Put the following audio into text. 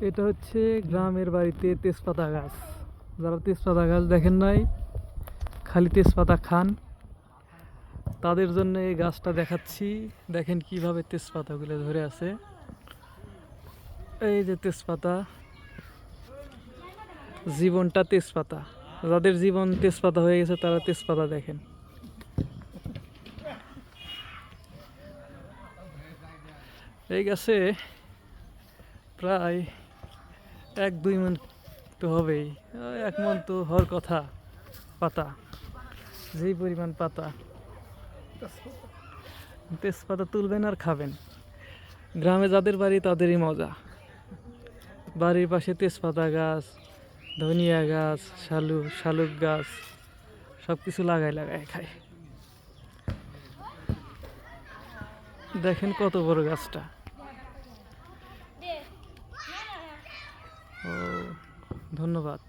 এটা হচ্ছে গ্রামের বাড়িতে তেজপাতা গাছ। যারা তেজপাতা গাছ দেখেন নাই, খালি তেজপাতা খান, তাদের জন্য এই গাছটা দেখাচ্ছি। দেখেন কিভাবে তেজপাতাগুলো ধরে আছে। এই যে তেজপাতা, জীবনটা তেজপাতা। যাদের জীবন তেজপাতা হয়ে গেছে তারা তেজপাতা দেখেন। এই গাছে প্রায় 1-2 মণ তো হবেই, 1 মণ তো হওয়ার কথা। পাতা, যেই পরিমাণ পাতা, তেজপাতা তুলবেন আর খাবেন। গ্রামে যাদের বাড়ি তাদেরই মজা। বাড়ির পাশে তেজপাতা গাছ, ধনিয়া গাছ, শালুক গাছ, সব কিছু লাগায় খায়। দেখেন কত বড় গাছটা। ও, ধন্যবাদ।